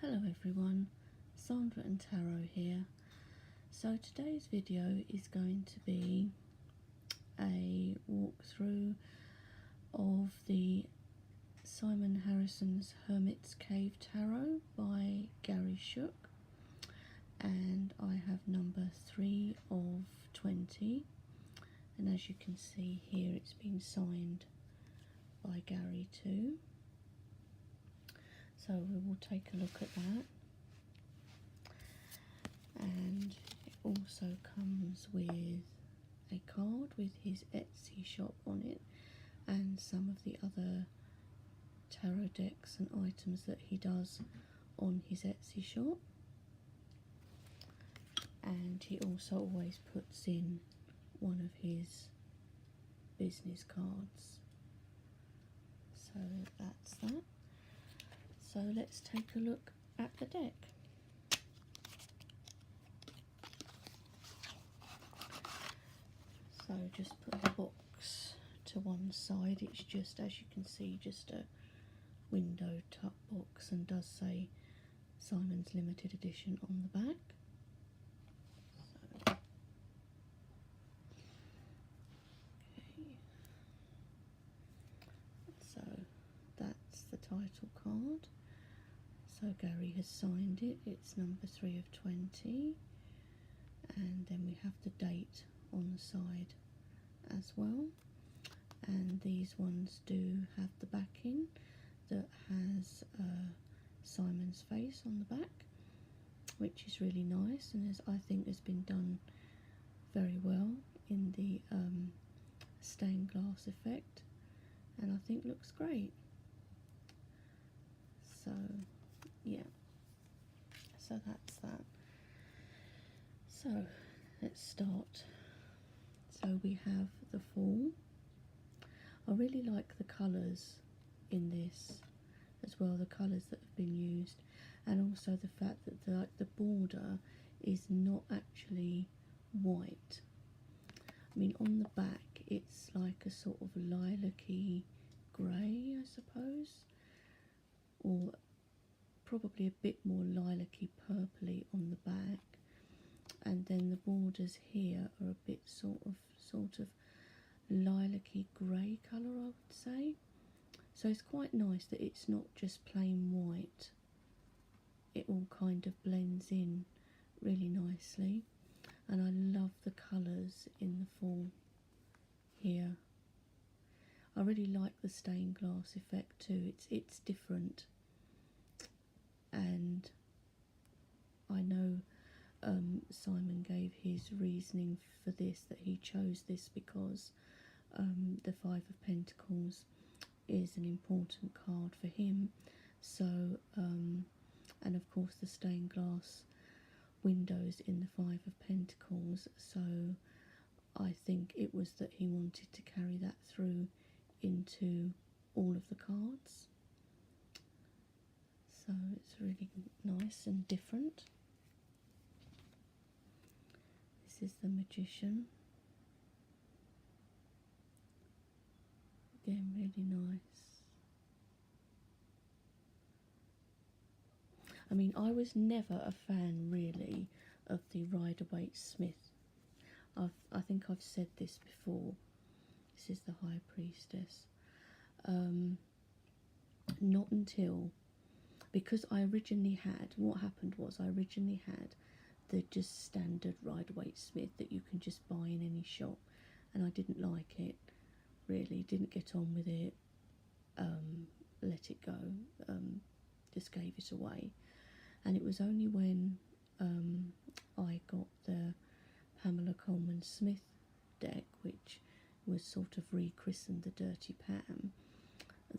Hello everyone, Sandra and Tarot here. So today's video is going to be a walkthrough of the Simon Harrison's Hermit's Cave Tarot by Gary Shook, and I have number 3 of 20, and as you can see here it's been signed by Gary too. So we will take a look at that, and it also comes with a card with his Etsy shop on it and some of the other tarot decks and items that he does on his Etsy shop, and he also always puts in one of his business cards. So that's that. So let's take a look at the deck. So just put the box to one side. It's just, as you can see, just a window tuck box, and does say Simon's limited edition on the back. So, okay. So that's the title card. So Gary has signed it. It's number 3 of 20, and then we have the date on the side as well, and these ones do have the backing that has Simon's face on the back, which is really nice, and I think has been done very well in the stained glass effect, and I think looks great. So yeah, so that's that. So let's start. So we have the Fool. I really like the colours in this as well, the colours that have been used, and also the fact that the border is not actually white. I mean, on the back it's like a sort of lilac-y grey, I suppose, or probably a bit more lilac-y purpley on the back, and then the borders here are a bit sort of lilac-y grey colour, I would say. So it's quite nice that it's not just plain white. It all kind of blends in really nicely, and I love the colours in the Fool here. I really like the stained glass effect too. It's different, and I know Simon gave his reasoning for this, that he chose this because the 5 of Pentacles is an important card for him. So and of course the stained glass windows in the 5 of Pentacles, so I think it was that he wanted to carry that through into all of the cards. So it's really nice and different. This is the Magician. Again, really nice. I mean, I was never a fan really of the Rider-Waite-Smith. I think I've said this before. This is the High Priestess. Not until, because I originally had, what happened was I originally had the just standard Rider-Waite-Smith that you can just buy in any shop, and I didn't like it, really, didn't get on with it, let it go, just gave it away. And it was only when I got the Pamela Coleman Smith deck, which was sort of rechristened the Dirty Pam,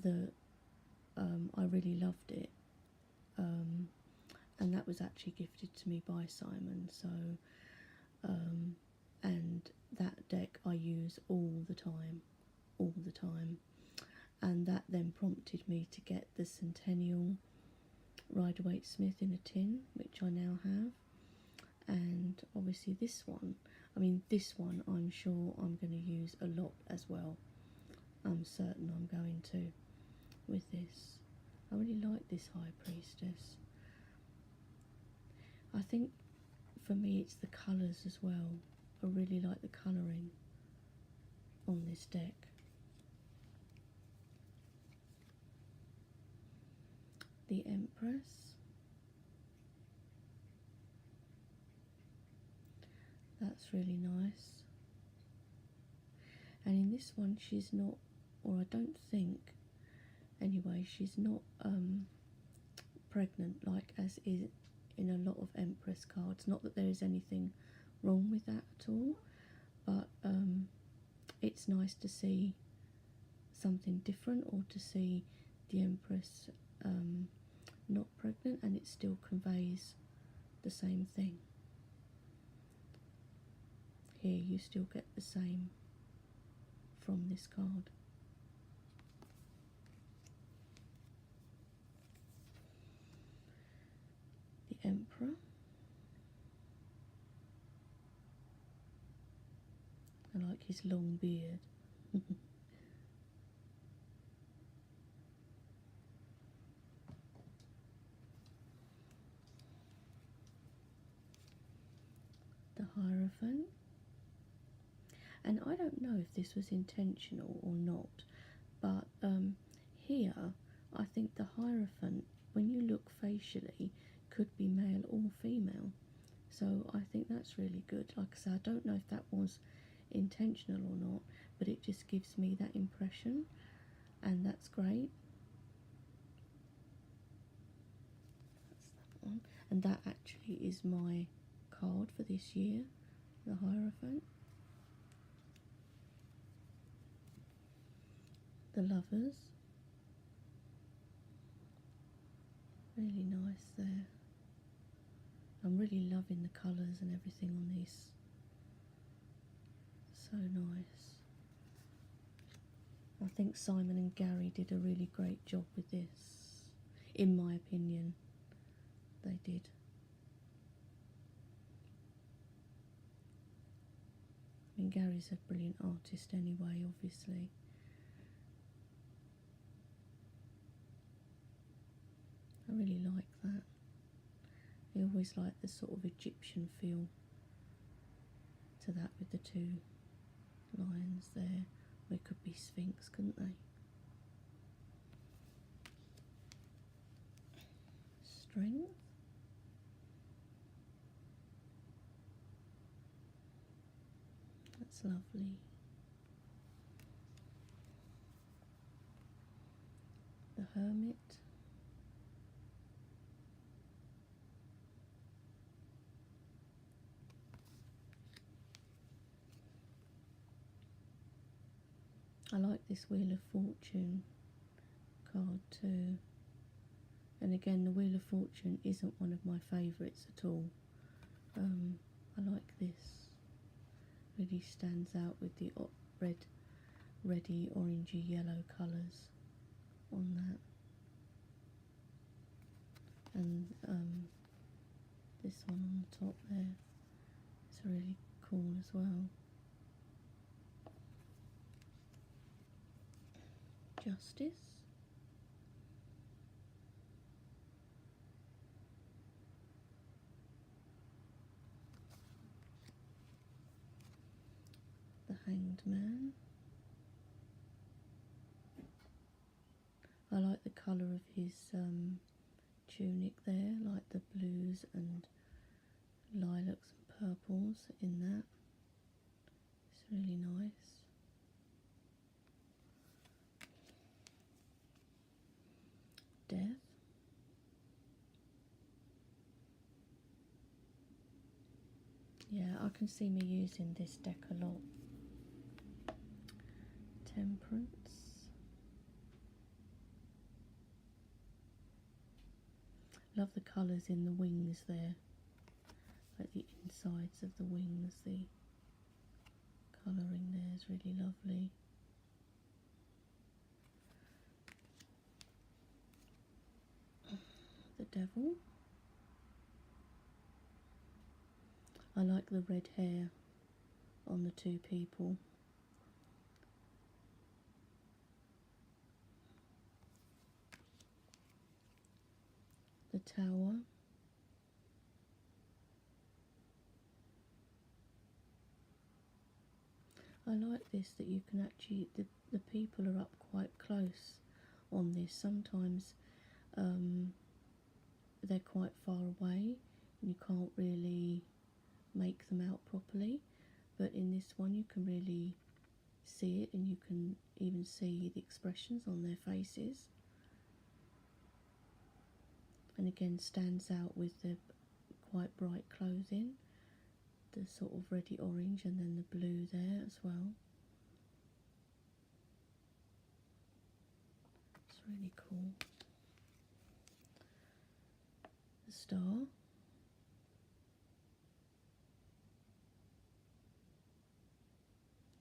that I really loved it, and that was actually gifted to me by Simon. So and that deck I use all the time, and that then prompted me to get the Centennial Rider-Waite-Smith in a tin, which I now have. And obviously this one, I mean this one I'm sure I'm going to use a lot as well. I'm certain I'm going to with this. I really like this High Priestess. I think for me it's the colours as well. I really like the colouring on this deck. The Empress. That's really nice. And in this one she's not, or I don't think anyway, she's not pregnant like as is in a lot of Empress cards. Not that there is anything wrong with that at all, but it's nice to see something different, or to see the Empress not pregnant and it still conveys the same thing. Here you still get the same from this card. The Emperor. I like his long beard. The Hierophant. And I don't know if this was intentional or not, but here I think the Hierophant, when you look facially, could be male or female. So I think that's really good. Like I said, I don't know if that was intentional or not, but it just gives me that impression, and that's great. That's that one. And that actually is my card for this year, the Hierophant. The Lovers. Really nice there. I'm really loving the colours and everything on this. So nice. I think Simon and Gary did a really great job with this. In my opinion, they did. I mean, Gary's a brilliant artist anyway, obviously. I really like that. I always like the sort of Egyptian feel to that with the two lions there. Or it could be Sphinx, couldn't they? Strength. That's lovely. The Hermit. I like this Wheel of Fortune card too. And again, the Wheel of Fortune isn't one of my favourites at all. I like this. Really stands out with the reddy, orangey, yellow colours on that. And this one on the top there, it's really cool as well. Justice. The Hanged Man. I like the colour of his tunic there, like the blues and lilacs and purples in that. It's really nice. Death. Yeah, I can see me using this deck a lot. Temperance. Love the colours in the wings there, like the insides of the wings, the colouring there is really lovely. The Devil. I like the red hair on the two people. The Tower. I like this, that you can actually, the people are up quite close on this. Sometimes they're quite far away and you can't really make them out properly, but in this one you can really see it, and you can even see the expressions on their faces. And again, stands out with the quite bright clothing, the sort of reddy orange and then the blue there as well. It's really cool. The star.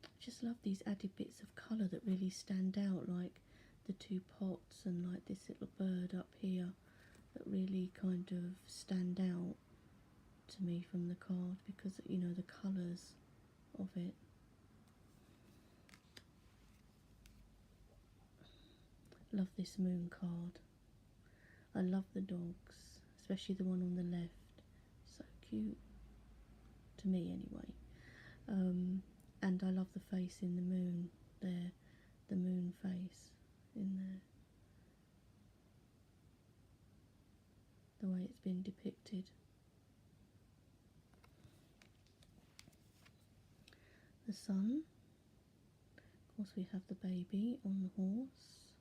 I just love these added bits of colour that really stand out, like the two pots and like this little bird up here, that really kind of stand out to me from the card, because you know the colours of it. Love this moon card. I love the dogs, especially the one on the left. So cute, to me anyway. And I love the face in the moon there, the moon face in there, the way it's been depicted. The sun. Of course we have the baby on the horse,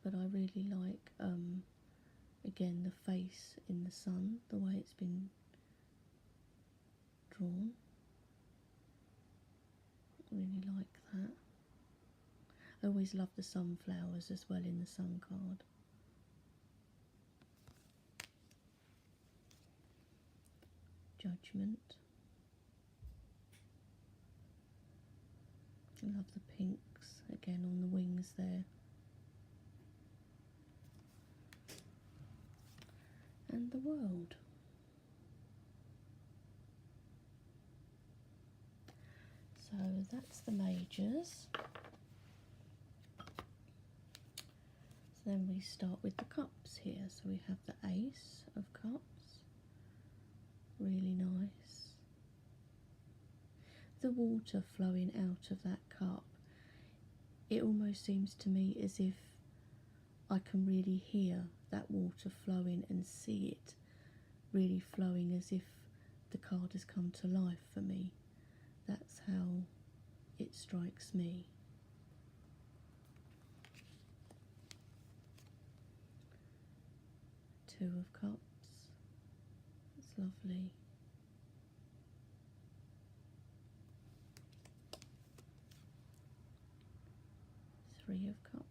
but I really like again the face in the sun, the way it's been drawn. Really like that. I always love the sunflowers as well in the sun card. Judgment. I love the pinks again on the wings there. And the world. So that's the majors. So then we start with the cups here. So we have the Ace of Cups. Really nice. The water flowing out of that cup, it almost seems to me as if I can really hear that water flowing and see it really flowing, as if the card has come to life for me. That's how it strikes me. Two of Cups. That's lovely. Three of Cups.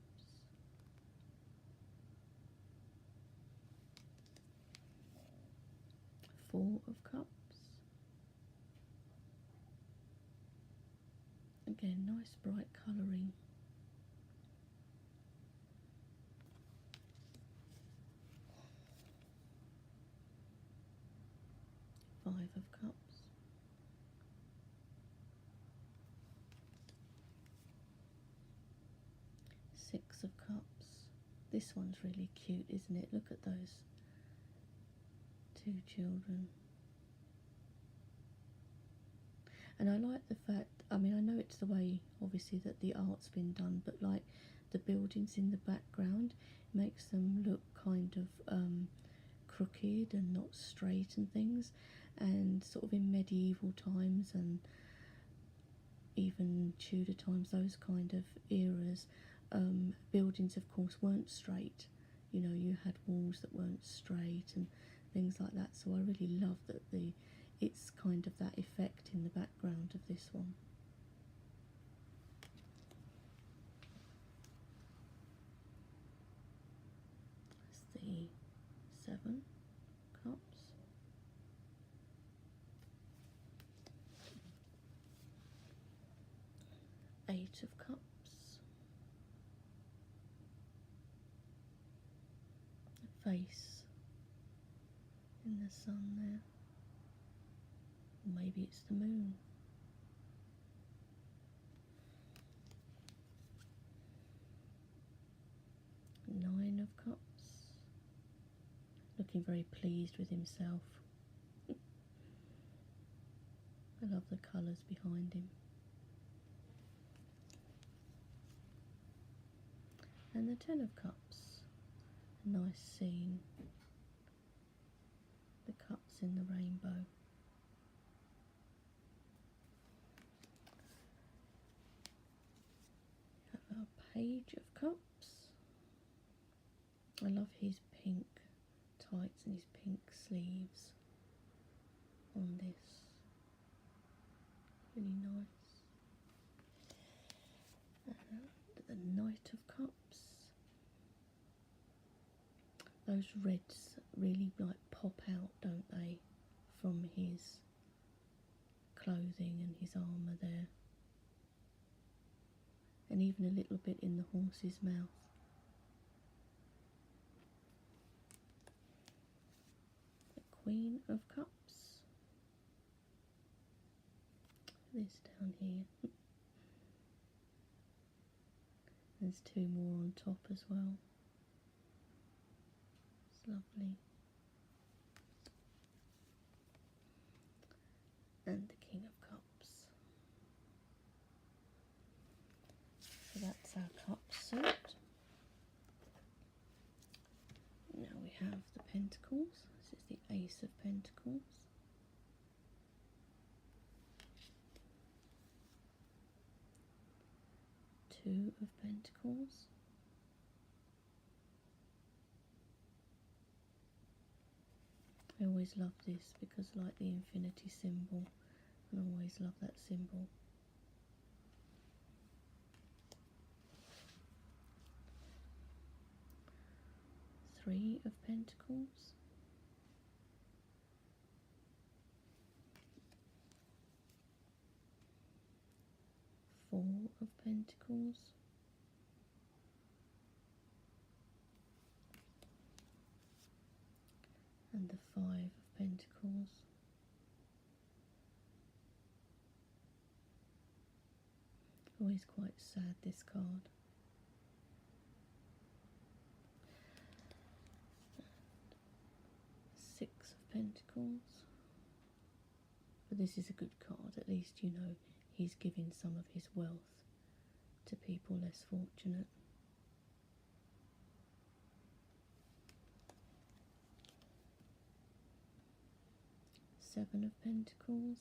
Four of Cups. Again, nice bright colouring. Five of Cups. Six of Cups. This one's really cute, isn't it? Look at those two children. And I like the fact, I mean, I know it's the way obviously that the art's been done, but like the buildings in the background makes them look kind of crooked and not straight and things, and sort of in medieval times and even Tudor times, those kind of eras, buildings of course weren't straight. You know, you had walls that weren't straight and things like that, so I really love that it's kind of that effect in the background of this one. That's the Seven Cups. Eight of Cups. A face in the sun there. Or maybe it's the moon. Nine of Cups. Looking very pleased with himself. I love the colours behind him. And the Ten of Cups, a nice scene. The cups in the rainbow. We have our Page of Cups. I love his pink tights and his pink sleeves on this. Really nice. And the Knight of Cups. Those reds really like pop out, don't they, from his clothing and his armour there. And even a little bit in the horse's mouth. The Queen of Cups. This down here. There's two more on top as well. It's lovely. And the King of Cups. So that's our cup suit. Now we have the Pentacles. This is the Ace of Pentacles. Two of Pentacles. I always love this because I like the infinity symbol, and I always love that symbol. Three of Pentacles. Four of Pentacles. And the Five of Pentacles. Always quite sad, this card. Six of Pentacles. But this is a good card, at least you know he's giving some of his wealth to people less fortunate. Seven of Pentacles.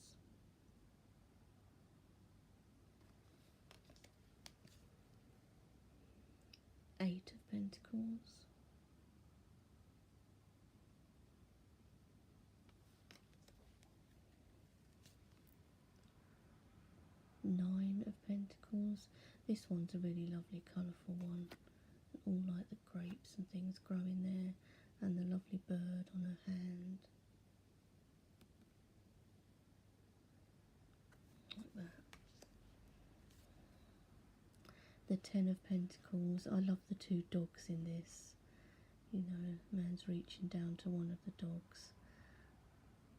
Eight of Pentacles. Nine of Pentacles. This one's a really lovely colourful one. All like the grapes and things growing there, and the lovely bird on her hand. Like that. The Ten of Pentacles. I love the two dogs in this. You know, man's reaching down to one of the dogs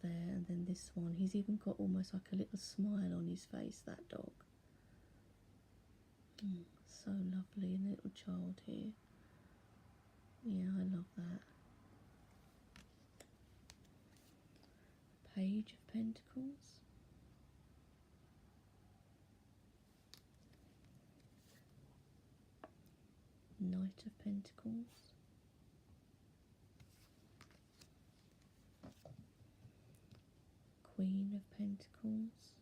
there, and then this one, he's even got almost like a little smile on his face, that dog. So lovely, and a little child here. Yeah, I love that. Page of Pentacles. Knight of Pentacles. Queen of Pentacles.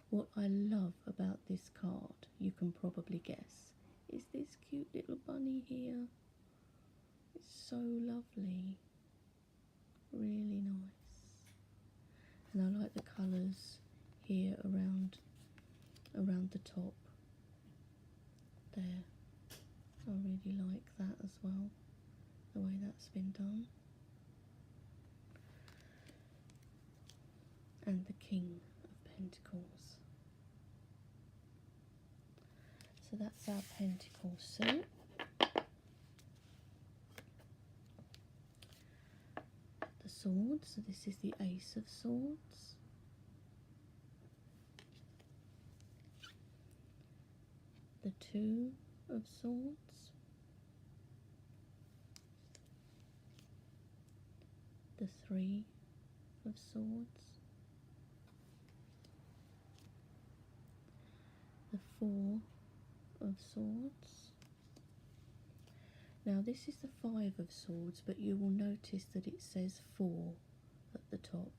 What I love about this card, you can probably guess, is this cute little bunny here. It's so lovely. Really nice. And I like the colours here around the top there. I really like that as well, the way that's been done. And the King of Pentacles. So that's our Pentacle suit. The swords, so this is the Ace of Swords. The Two of Swords. The Three of Swords. Four of Swords. Now this is the Five of Swords, but you will notice that it says 4 at the top.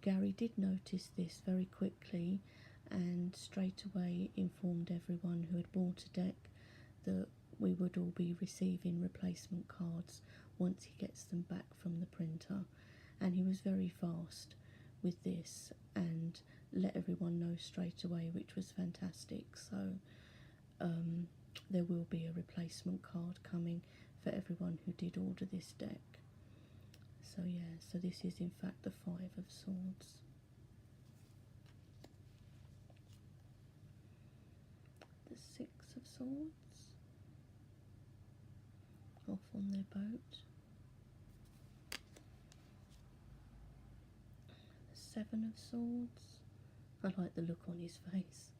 Gary did notice this very quickly and straight away informed everyone who had bought a deck that we would all be receiving replacement cards once he gets them back from the printer, and he was very fast with this and let everyone know straight away, which was fantastic. So there will be a replacement card coming for everyone who did order this deck. So yeah, so this is in fact the Five of Swords. The Six of Swords, off on their boat. The Seven of Swords, I like the look on his face.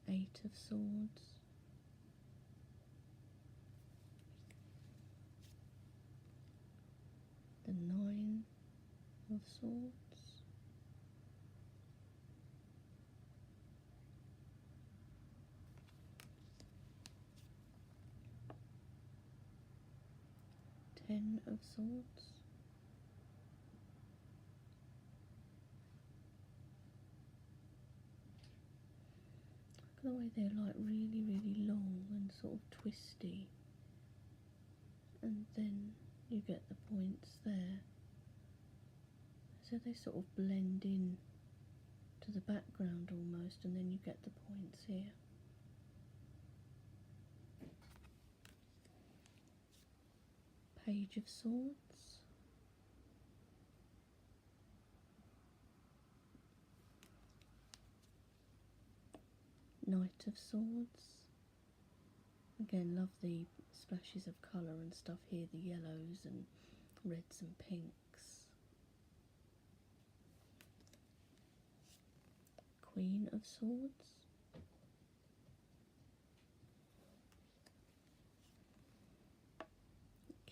The Eight of Swords. The Nine of Swords. Ten of Swords. Look at the way they're like really, really long and sort of twisty. And then you get the points there. So they sort of blend in to the background almost, and then you get the points here. Page of Swords. Knight of Swords. Again, love the splashes of colour and stuff here, the yellows and reds and pinks. Queen of Swords.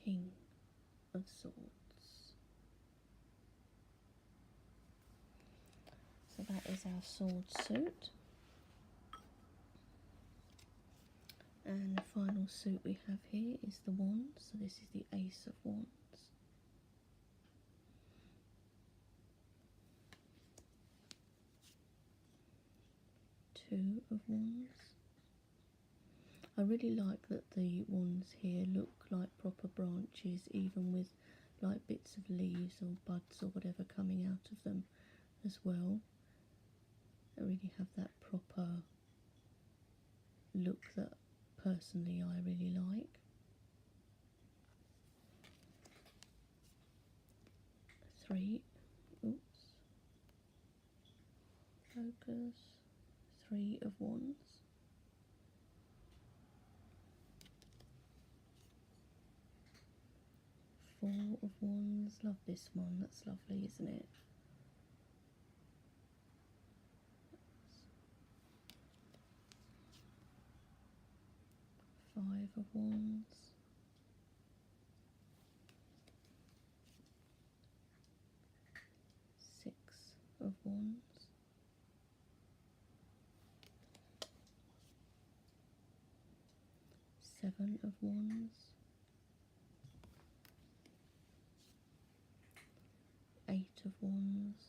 King of Swords. So that is our sword suit. And the final suit we have here is the Wands. So this is the Ace of Wands. Two of Wands. I really like that the wands here look like proper branches, even with like bits of leaves or buds or whatever coming out of them as well. They really have that proper look that personally I really like. Three, oops, focus, Three of Wands. Four of Wands, love this one, that's lovely, isn't it? Five of Wands. Six of Wands. Seven of Wands. Eight of Wands.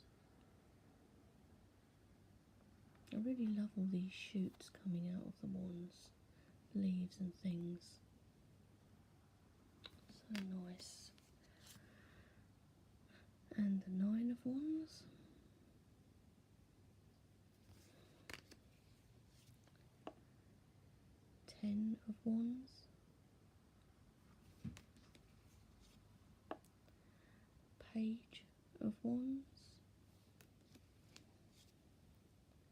I really love all these shoots coming out of the wands, leaves and things. So nice. And the Nine of Wands. Ten of Wands. Page of Wands.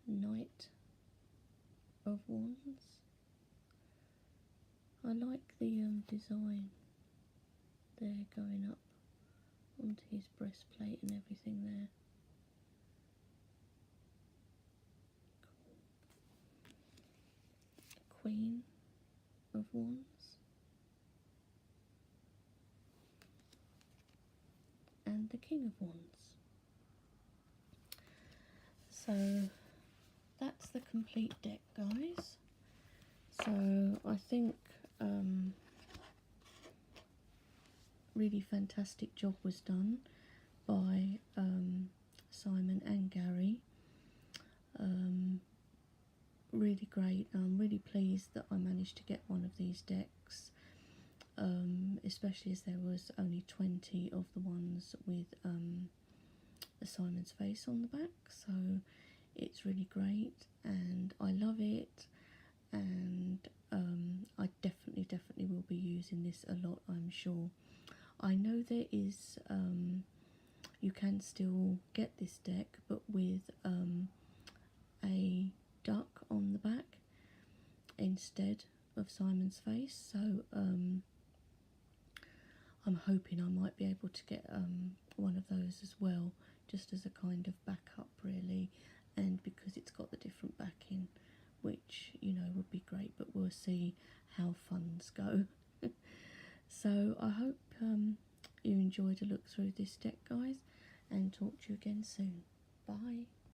Knight of Wands. I like the design there going up onto his breastplate and everything there. Cool. Queen of Wands. And the King of Wands. So that's the complete deck, guys. So I think really fantastic job was done by Simon and Gary. Really great. I'm really pleased that I managed to get one of these decks, especially as there was only 20 of the ones with Simon's face on the back, so it's really great and I love it, and I definitely will be using this a lot, I'm sure. I know there is you can still get this deck but with a duck on the back instead of Simon's face, so I'm hoping I might be able to get one of those as well, just as a kind of backup really, and because it's got the different backing, which, you know, would be great, but we'll see how funds go. So I hope you enjoyed a look through this deck, guys, and talk to you again soon. Bye.